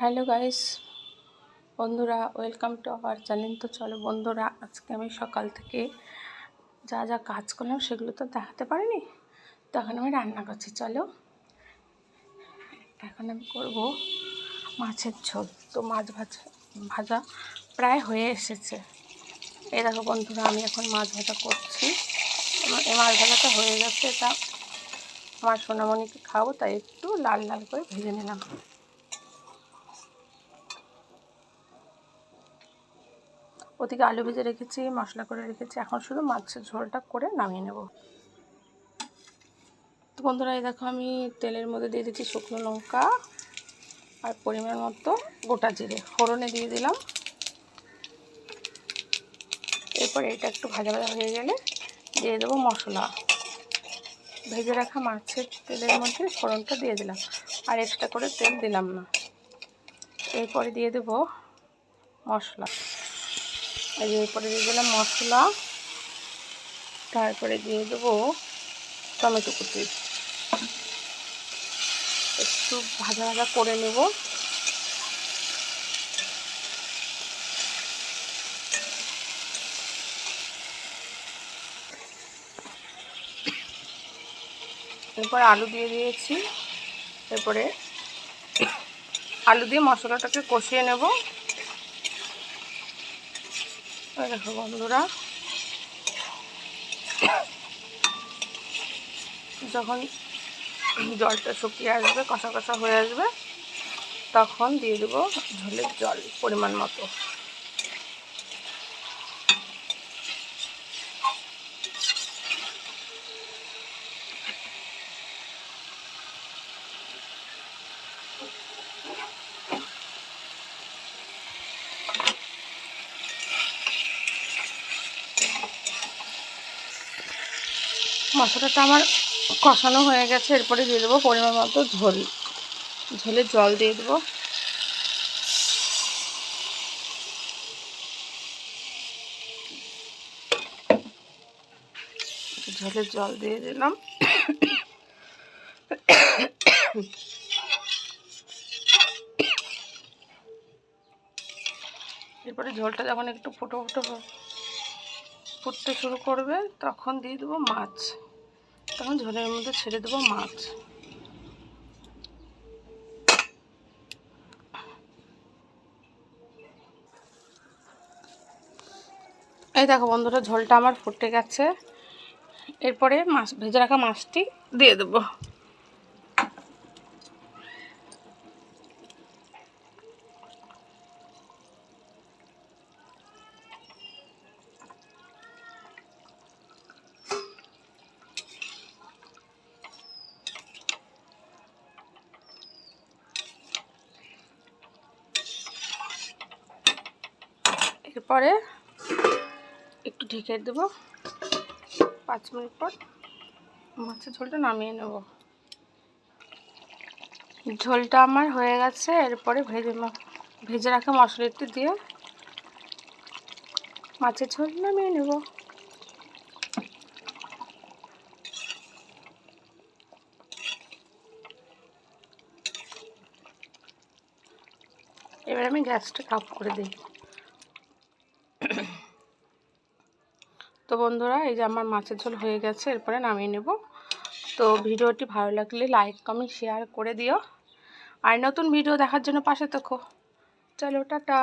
Hello guys, বন্ধুরা, welcome to our channel. তো চলো বন্ধুরা, আজকে আমি সকাল থেকে যা যা কাজ করলাম সেগুলো তো দেখাতে পারিনি। তো এখন আমি রান্না করছি। চলো, এখন আমি করব মাছের ঝোল। তো মাছ ভাজা প্রায় হয়ে এসেছে। এই দেখো বন্ধুরা, আমি এখন মাছ ভাজা করছি। এই মাছ ভাজাটা হয়ে গেছে। এটা আমার সোনামণিকে খাবো, তাই একটু লাল লাল করে ভেজে নিলাম। ওদিকে আলু ভেজে রেখেছি, মশলা করে রেখেছি। এখন শুধু মাছের ঝোলটা করে নামিয়ে নেব। তো বন্ধুরা, এই দেখো আমি তেলের মধ্যে দিয়ে দিচ্ছি শুকনো লঙ্কা আর পরিমাণ মতো গোটা জিরে ফোড়নে দিয়ে দিলাম। এরপর এটা একটু ভাজা ভাজা হয়ে গেলে দিয়ে দেবো মশলা। ভেজে রাখা মাছের তেলের মধ্যে ফোড়নটা দিয়ে দিলাম, আর এক্সট্রা করে তেল দিলাম না। এরপরে দিয়ে দেবো মশলা। এরপরে দিয়ে দিলাম মশলা, তারপরে দিয়ে দেবো টমেটো কুচি। একটু ভাজা ভাজা করে নেব। এরপর আলু দিয়ে দিয়েছি। এরপরে আলু দিয়ে মশলাটাকে কষিয়ে নেব। দেখো বন্ধুরা, যখন জলটা শুকিয়ে আসবে, কষা কষা হয়ে আসবে, তখন দিয়ে দেবো ঝোলের জল পরিমাণ মতো। মশলাটা আমার কষানো হয়ে গেছে। এরপরে দিয়ে দেবো পরিমাণ মতো ঝোলের জল দিয়ে দেবো। ঝোলের জল দিয়ে দিলাম। এরপরে ঝোলটা যখন একটু ফুটতে শুরু করবে, তখন দিয়ে দেবো মাছ। তখন ঝোলের মধ্যে ছেড়ে দেবো মাছ। এই দেখো বন্ধুরা, ঝোলটা আমার ফুটে গেছে। এরপরে ভেজে রাখা মাছটি দিয়ে দেবো। এরপরে একটু ঢেকে দেবো। 5 মিনিট পর মাছের ঝোলটা নামিয়ে নেব। ঝোলটা আমার হয়ে গেছে। এরপরে ভেজে রাখা মশলাটি দিয়ে মাছের ঝোল নামিয়ে নেব। এবার আমি গ্যাসটা অফ করে দিই। তো বন্ধুরা, এই যে আমার মাছের ঝোল হয়ে গেছে। এরপরে নামিয়ে নেব। তো ভিডিওটি ভালো লাগলে লাইক কমেন্ট শেয়ার করে দিও, আর নতুন ভিডিও দেখার জন্য পাশে থেকো। চলো, টাটা।